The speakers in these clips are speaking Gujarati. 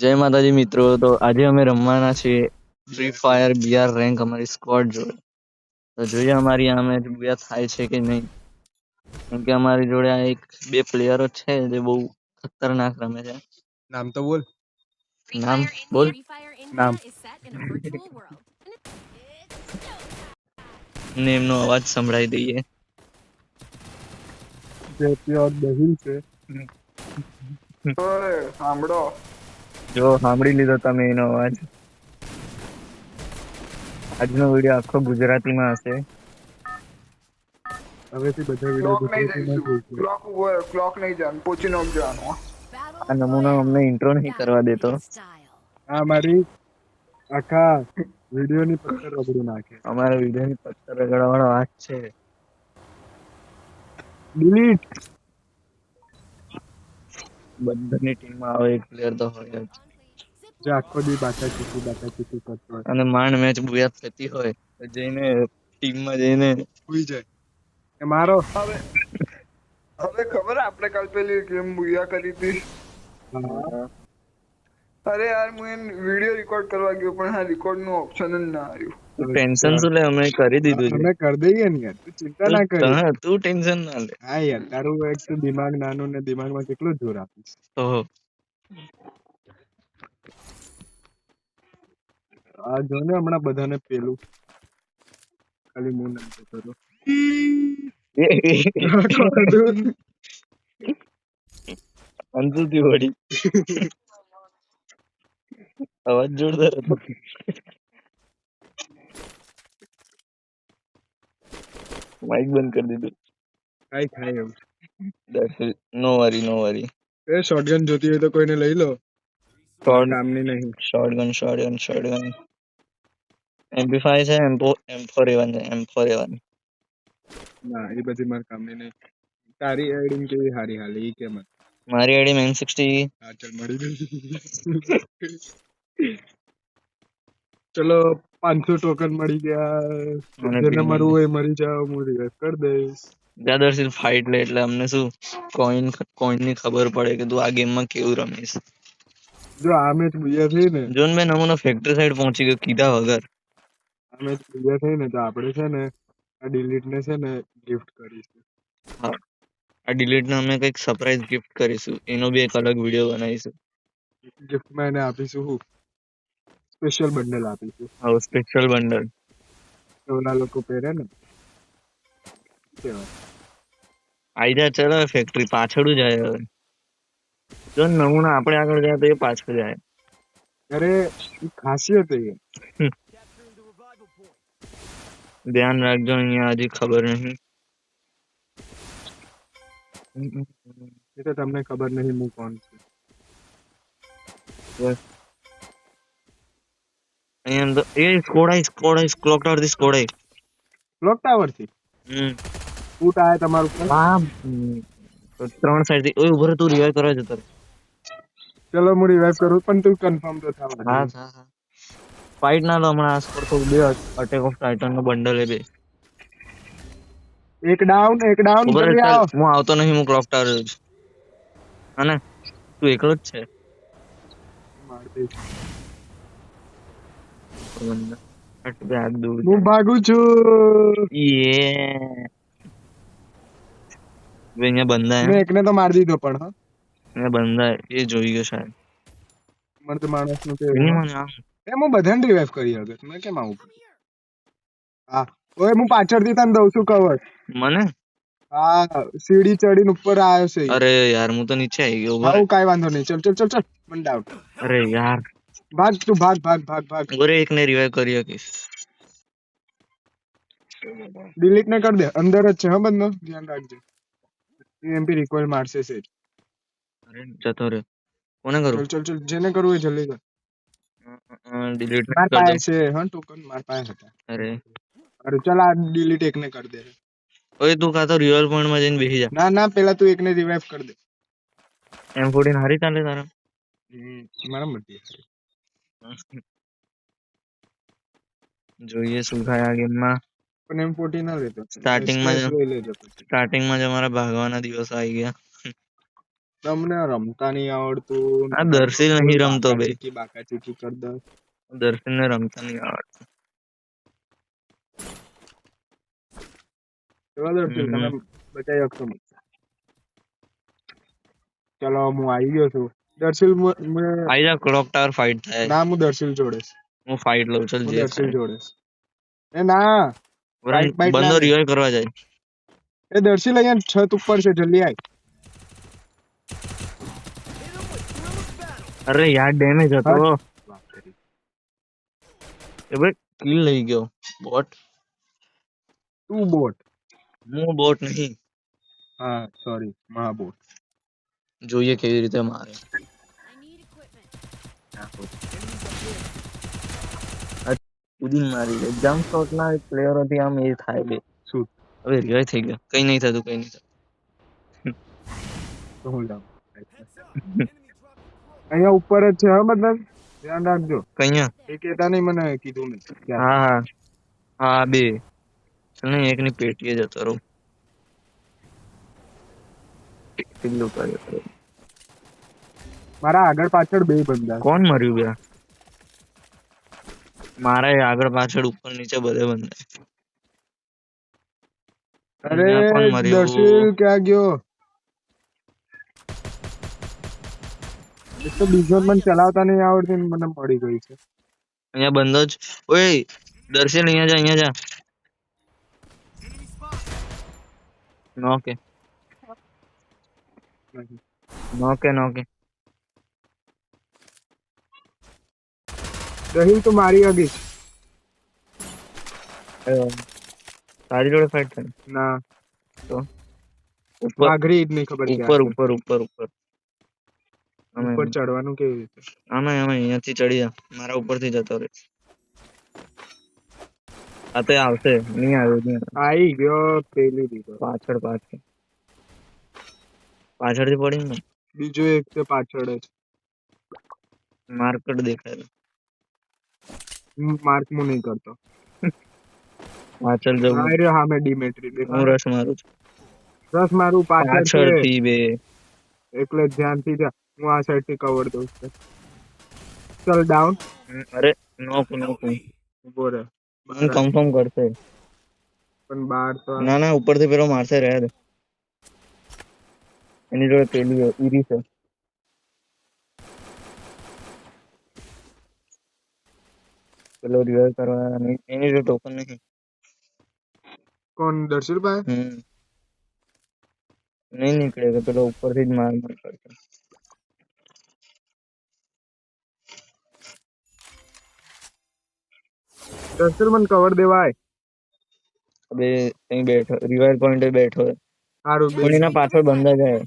જય માતાજી મિત્રો. તો આજે અમે રમવાના છીએ ફ્રી ફાયર બીઆર રેન્ક અમારી સ્ક્વોડ જોડે. તો જોઈએ અમારી આ મેચ બુયા થાય છે કે નહીં, કેમ કે અમારી જોડે આ બે પ્લેયરો છે જે બહુ ખતરનાક રમે છે. નામ તો બોલ. નામ બોલ. નામ ને એમનો અવાજ સંભળાઈ દઈએ. દહીલ છે. સાંભળો, જો સાંભળી લીધો તમે એનો અવાજ. આજનો વિડીયો આખો ગુજરાતીમાં હશે. હવેથી બધા વિડીયો ક્લોક નહીં ગુજરાતીમાં જઈશું. જોઈશું. ક્લોક નહીં જવાનું, પોચી નોક જવાનું. આ નમૂનો અમને ઇન્ટ્રો નહીં કરવા દેતો. આ મારી આખા વિડીયોની પથ્થર રગડી નાખે. અમારા વિડીયોની પત્તર રગડવાળો હાથ છે. ડિલીટ. બધાની ટીમમાં આવે એક પ્લેયર તો હોય જ. જે આખો દી બાટા ચીકી કરતો હોય. અને માંડ મેચ બુયા થતી હોય તો જઈને ટીમમાં જઈને સુઈ જાય એ મારો. હવે ખબર આપણે કાલ પેલી ગેમ બુયા કરી હતી. અરે યાર, હું વિડીયો રેકોર્ડ કરવા ગયો પણ હા રેકોર્ડ નું ઓપ્શન જ ના આવ્યું. ટેન્શન શું લે, અમે કરી દીધું છે. અમે કરી દઈએ ને યાર, તું ચિંતા ના કરી. તું ટેન્શન ના લે. હા યાર, તારું એક તો દિમાગ નાનું ને દિમાગમાં કેટલું જોર આપીશ. ઓહો, આ જો ને હમણાં બધાને પેલું ખાલી હું નામ કરું. અંતુથી વળી અવાજ જોરદાર હતો. માઇક બંધ કરી દીધું. કાઈ થાય એવું. નો વરી. એ શોટગન જોતી હોય તો કોઈને લઈ લો. શોર્ટ કામની નહીં. શોટગન MP5 છે, M4A1 છે. M4A1 ના, એ બધી માર કામની નહીં. તારી એડિંગ કેવી હારી હાલી ઈ કે મને. મારી આઈડી M60. હા ચાલ મળી ગઈ. ચલો 500 ટોકન મળી ગયા. જેને મરવું હોય મરી જાવ, હું રિવાઇવ કરી દઈશ. જ્યાદરથી ફાઇટ લે એટલે અમને શું કોઈન ની ખબર પડે કે તું આ ગેમમાં કેવું રમીશ. જો આ મેચ બુયા થઈ ને, જોન મેં નમૂનો ફેક્ટરી સાઈડ પહોંચી ગયો કીધા વગર. આ મેચ બુયા થઈ ને તો આપણે છે ને આ ડિલીટ ને છે ને ગિફ્ટ કરીશું. હા, આ ડિલીટ ને અમે કંઈક સરપ્રાઈઝ ગિફ્ટ કરીશું. એનો બી એક અલગ વિડીયો બનાવીશું. ગિફ્ટમાં એને આપીશું હું સ્પેશિયલ બંડલ આપીશું. હા, સ્પેશિયલ બંડલ. ઓલા લોકો પહેરે ને કેવાય. આઈ જા, ચલો ફેક્ટરી પાછળ જાય. હવે જો નમૂના આપણે આગળ જાય તો એ પાછળ જાય. અરે ઈ ખાસિયત છે. ધ્યાન રાખજો, અહીંયા હજી ખબર નહીં. એ તો તમને ખબર નહીં હું કોણ છું. અહીંયા અંદર એ સ્કોડ ક્લોક ટાવર થી સ્કોડ આઈ. ક્લોક ટાવર થી ફૂટ આયા તમારું ઉપર. ત્રણ સાઈડ થી. ઓય ઉભો રહે, તું રિવાઇવ કરવા જતો રહે. ચલો હું રિવાઇવ કરું પણ તું કન્ફર્મ તો થાવ. હા. ફાઇટ ના લો હમણાં. આ સ્કોડ તો બે અટેક ઓફ ટાઇટન નો બંડલ એ બે. એક ડાઉન જલ્દી આવો. હું આવતો નહીં, હું ક્લોક ટાવર છું. અને તું એકલો જ છે. હું ભાગું છું. અહીંયા બંધા મેં એકને તો મારી દીધો પણ હા. અહીંયા બંધા એ જોઈ ગયો શાયદ. મને તો માણસ નું એમ હું બધાને રિવાઇવ કરી હગત. મેં કેમ આવું કર્યું? હા ઓય હું પાછળથી તને દઉં છું કવર. મને હા સીડી ચડીને ઉપર આવ્યો છે. અરે યાર, હું તો નીચે આવી ગયો. હા કાઈ વાંધો નહીં. ચલ મને ડાઉટ. અરે યાર, ભાગ તું ભાગ. ઓરે એકને રિવાઇવ કરી શકીશ. ડિલીટ ને કરી દે. અંદર જ છે હા બંદો. ધ્યાન રાખજે. એમપી રિકોઇલ મારશે છે. અરે જતો રે. કોને કરું? ચલ જેને કરવું હોય જલ્દી કર. ડિલીટ માર પાસે છે હા ટોકન માર પાસે હતા. અરે ચલ આ ડિલીટ એકને કરી દે. ઓય તું કા તો રિયલ પોઈન્ટ માં જઈને બેસી જા. ના પેલા તું એકને રિવાઇવ કરી દે. M14 હારી ચાલે તારા? મારા મતે જોઈએ શું થાય આ ગેમમાં. પણ M14 ના લેતો. સ્ટાર્ટિંગમાં જ અમારા ભાગવાના દિવસો આવી ગયા. તમને રમતા નહીં આવડતું આ દર્શિલ નહીં રમતો બે. બાકા ચીકી કર દો. દર્શન ને રમતા નહીં આવડતું. ચલો દર્શિલ તમે બચાવી શકશો મને. ચલો હું આવી ગયો છું દર્શિલ આઈ જા ક્લોક ટાવર ફાઇટ થાય. ના હું દર્શિલ જોડે હું ફાઇટ લઉં. ચલ હું જે દર્શિલ જોડે એ ના fight બાઈટ બંદો ના. રિવાઇવ કરવા જાય. એ દર્શિલ અહીંયા છત ઉપર છે જલ્દી આય. અરે યાર ડેમેજ હતો. એ ભાઈ કિલ લઈ ગયો બોટ. તું બોટ. હું બોટ નહીં. હા સોરી મા બોટ. જોઈએ કેવી રીતે મારે. કુદીન મારી ગયો. જમ્પ શોટ ના પ્લેયરોથી આમ એ થાય બે. શું હવે રિવાઇવ થઈ ગયો. કઈ નહીં થતું કઈ નહીં થતું. તો હું જાઉં અહીંયા ઉપર જ છે હા મતલબ ધ્યાન રાખજો. કઈયા. એ કેતા નહીં મને કીધું નહીં હા હા હા બે. ચલ ને એકની પેટીએ જતો રહું. પેલું કર્યો. મારા આગળ પાછળ બે બંદા કોણ મર્યું બે? મારા આગળ પાછળ ઉપર નીચે બધે બંધ. અરે કોણ મર્યું? દર્શિલ ક્યાં ગયો? એક તો બીજો મને ચલાવતા નહીં આવડતી ને મને મળી ગઈ છે. અહીંયા બંધો જ. ઓય દર્શન અહીંયા જા અહીંયા જા. નોકે નોકે નોકે. દહીલ તો મારી આગી તારી જોડે ફાઇટ થાય. ના તો ઉપર વાઘરી જ નહીં ખબર ઉપર ઉપર ઉપર ઉપર ઉપર ચડવાનું કેવી રીતે? આમાં અહીંયાથી ચડી જા. મારા ઉપરથી જતો રહે. આ તો આવશે. નહીં આવ્યો નહીં આવ્યો. આવી ગયો પેલી દીધો. પાછળથી પડી ને બીજો એક તે પાછળ જ માર્કેટ દેખાય. માર્ક હું નહીં કરતો. પાછળ જવું. આ રહ્યો સામે ડિમેટ્રી હું દેખાય. રસ મારું છું. રસ મારું પાછળ છે પાછળથી બે. એટલે ધ્યાનથી જા. હું આ સાઈડ થી કવર દઉં છું. ચલ ડાઉન. અરે નોક ઉભો રહે કન્ફર્મ કરશે. પણ બહાર તો ના ના ઉપરથી પેલો મારશે. રહે દે. એની જોડે પેલી ઈરી છે. પેલો રિવાઇવ કરવા એની જોડે ટોકન નહીં. કોણ દર્શિલ ભાઈ? નહીં નીકળે કે પેલો ઉપરથી જ માર કરશે. દર્શિલ મને કવર દેવાય. હવે અહીં બેઠો રિવાઇવ પોઈન્ટ બેઠો. સારું બે એના પાછળ બંધા જાય.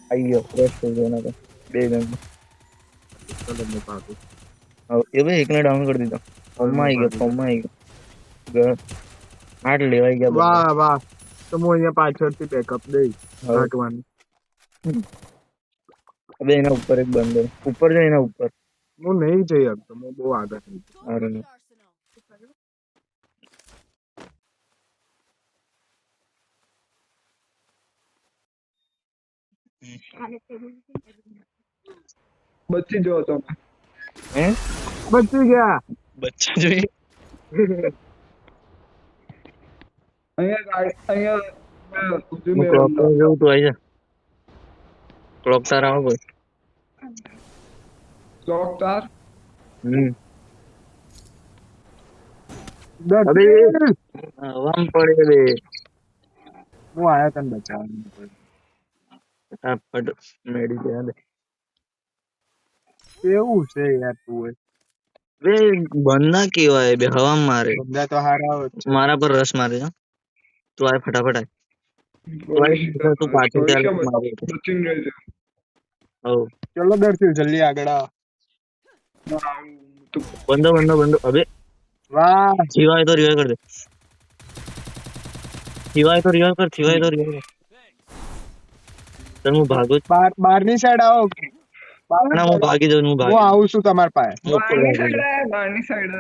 આવી ગયો ફ્રેશ થઈ ગયો એના તો. બે જણ ચલો હું પાછું. એ ભાઈ એકને ડાઉન કરી દીધો. ફોર્મમાં આવી ગયો. આઠ લેવાઈ ગયા. વાહ વાહ. તો હું અહીંયા પાછળથી બેકઅપ દઈશ ઘાટવાનું. હવે એના ઉપર એક બંધો. ઉપર છે એના ઉપર. હું નહીં જઈ શકતો. હું બહુ આગળ થઈ ગયો. અરે નહીં. બચી જાઓ તમે. હે બચી ગયા. બચ્ચા જોઈએ. અહીંયા સુધી હું ક્લોક ટાવર જવું તું આવી જા. ક્લોક ટાવર આવો કોઈ. Clock tower Darshil! હવામાં પડે બે. હું આયા તને બચાવવાનું. ફટાફટ મેળી ગયા બે. કેવું છે યાર તું એ? બે બંધ ના કેવાય બે. હવામાં મારે. બધા તો હારા આવે છે. મારા પર રસ મારે છે. તું આય ફટાફટ આય. તું પાછું ચાલે મારે. બચીને રહેજો. હવ ચલો દર્શિલ જલ્દી આગળ આવ. બંધો. હવે વાહ થીવાય તો રિવાઇવ કર દે. થીવાય તો રિવાઇવ કર. ચલ હું ભાગું. બહારની સાઈડ આવો. ના હું ભાગી જાઉં. હું આવું છું તમારી પાસે. હું ઉપર ભાગી જાઉં. બહારની સાઈડ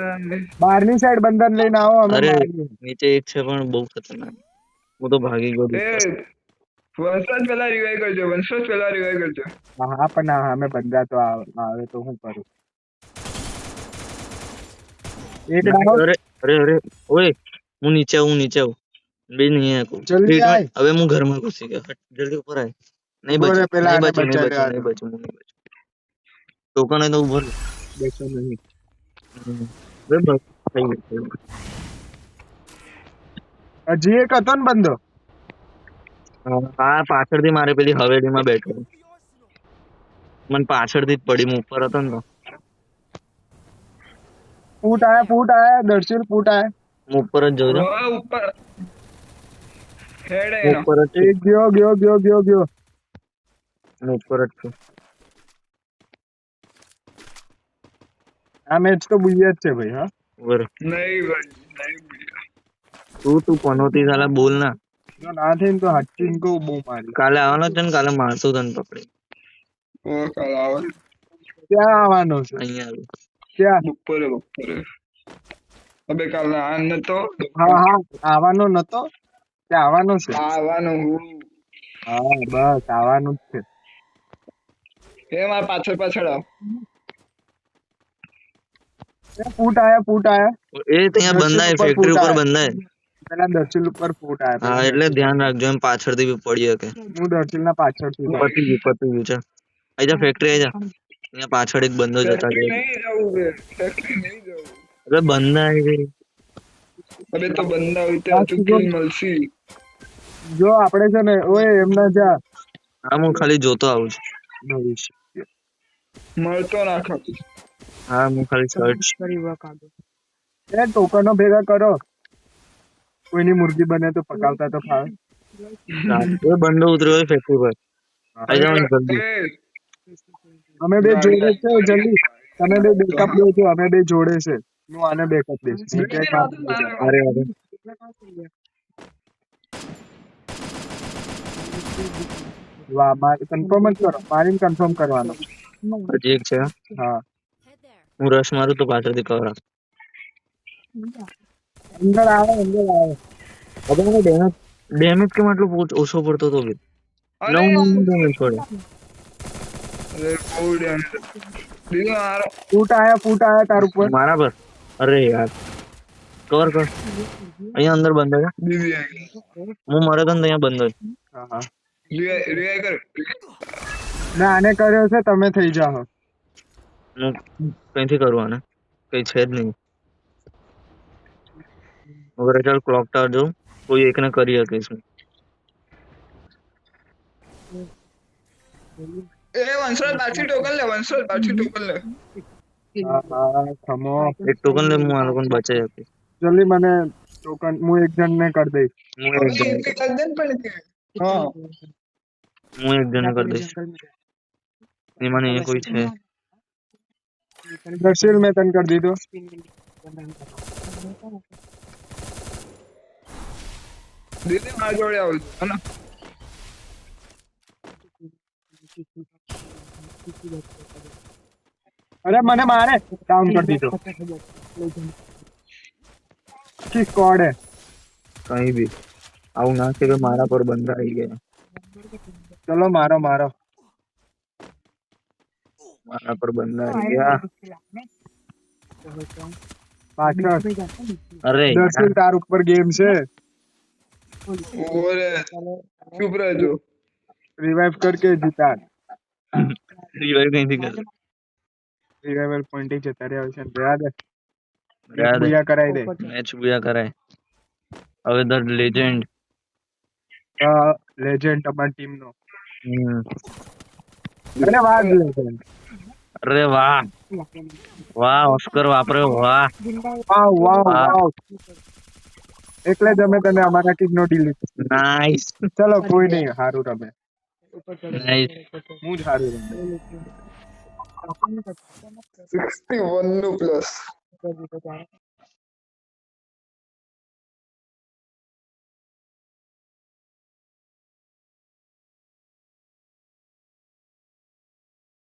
બહારની સાઈડ બંદર લઈને આવો. અમે અરે મારીએ. નીચે એક છે પણ બહુ ખતરનાક. હું તો ભાગી ગયો. વંશરાજ પેલા રિવાઈવ કરજો, વંશરાજ પેલા રિવાઈવ કરજો. હા પણ હા અમે બંધા તો આવે તો હું કરું. એક ડાઉન. અરે અરે અરે ઓય હું નીચે આવું બે નહીં આવું જલ્દી આય. હવે હું ઘરમાં ઘુસી ગયો હટ, જલ્દી ઉપર આય નહીં ઉભો રે, બચું પેલા નહીં આને બચું નહીં બચાવી બચું લેવા નહીં દો. બચું હું નહીં બચું ટોકન હોય તો ઉભો રહે. બેસો નહીં. હવે બસ થઈ ગયું. હજી એક હતો ને બંધો. હા પાછળથી મારે પેલી હવેલીમાં બેઠો મને પાછળથી જ પડી હું ઉપર હતો ને તો ફૂટ આયા દર્શિલ ફૂટ આયા. હું ઉપર જ જઉં છું હા, ઉપર હેડ હું એનો. ઉપર જ છું એક ગયો. હું ઉપર જ છું આ મેચ તો બુయ్య જ છે ભાઈ. હા ઉપર નહીં ભાઈ, નહીં ભૈયા. તું પનોતી સાલા બોલ ના જો ના થઈ ને તો હાચી ને કહું બહુ મારી. કાલે આવવાનો છે ને કાલે મારશું તને પકડી ઓ કાલ આવે ક્યાં આવવાનો છે? અહીંયા આવી ક્યાં? બપોરે. અબે કાલ આ નતો. હા આવવાનો નતો. ક્યાં આવવાનો છે? આવવાનું હું. હા બસ આવવાનું જ છે. એ મારા પાછળ આવ. ફૂટ આયા. એ ત્યાં બંધાય ફેક્ટરી ઉપર બંધાય પેલા દર્શિલ ઉપર ફૂટ આયા. હા એટલે ધ્યાન રાખજો એમ પાછળથી બી પડી શકે હું દર્શિલ ના પાછળથી જાઉં. પતી ગયું છે આઈ જા ફેક્ટરી આઈ જા અહીંયા પાછળ એક બંદો જતા ફેક્ટરી રહે નહીં જવું બે. ફેક્ટરી નહીં જવું. એટલે બંધાય ગઈ અબે તો બંદા હોય તો ચૂકી મળશે. જો આપણે છે ને ઓય એમના જા હા હું ખાલી જોતો આવું છું ભવિષ્ય મળતો ના ખાતું. હા હું ખાલી સર્ચ એ ટોકનો ભેગા કરો. કોઈની મુર્ગી બને તો પકાવતા તો ખાવે. એ બંદો ઉતર્યો હોય ફેક્ટરી પર આઈ જાવ જલ્દી એ, અમે બે જોડે છે. જલ્દી તમે બે બેકઅપ દો છો. અમે બે જોડે છે. હું આને બેકઅપ દઈશ. અરે અરે વાહ કન્ફર્મ જ કરો. મારીને કન્ફર્મ કરવાનો. હજી એક છે હા હું રશ મારું તો પાછળથી કવર આપ અંદર આવે. હવે મને ડેમેજ કેમ આટલો ઓછો પડતો હતો બી અરે 9 ડેમેજ પડે અરે બહુ damage. દીદી મારો. ફૂટ આયા તાર ઉપર. મારા પર અરે યાર કવર કર અહીંયા અંદર બંધ છે દીદી આવી. હું મરે તો ને અહીંયા બંધ છે હા રિવાઈવ કર. ના આને કર્યો છે. તમે થઈ જાઓ. હું કઈથી કરું આને કઈ છે જ નહીં વગર ચાલ ક્લોક ટાવર જોઉં કોઈ એકને કરી શકીશ હું એ વંશરાજ પાછી ટોકન લે. હા ખમો. એક ટોકન લે હું આ લોકોને બચાવી આપીશ જલ્દી મને ટોકન હું એક જણ ને કરી દઈશ. હું એક જણ કરી દે ને પણ કે. હા કરી દઈશ એમાં નહીં કોઈ છે દર્શિલ મેં તને કરી દીધો. દીદી મારા જોડે આવું છું. અરે મને મારે ડાઉન કરી દીધો. આખી સ્કોડ હે. કઈ બી આવું ના છે કે મારા પર બંધ આવી ગયા ચલો મારો મારા પર બંધ આવી ગયા પાછળ. અરે દર્શિલ તાર ઉપર ગેમ છે. ઓરે ચૂપ રહેજો. રિવાઇવ કરકે જીતા. રિવાઈવ કઈથી કરે રિવાઇવલ પોઈન્ટ જતા રહ્યા છે. રહ્યા દે. રહ્યા દે. બુયા કરાઈ દે. મેચ બુયા કરાય હવે ધ લેજેન્ડ લેજેન્ડ તમારી ટીમ નો. અરે વાહ લેજેન્ડ. અરે વાહ વાહ ઓસ્કર વાપર્યો વાહ વાવ. એટલે જ અમે તને અમારા ટીમ નો ડિલીટ. નાઈસ ચલો કોઈ નહીં. હારું રમે. નાઈસ હું જ હારું રમે. 61 નું પ્લસ.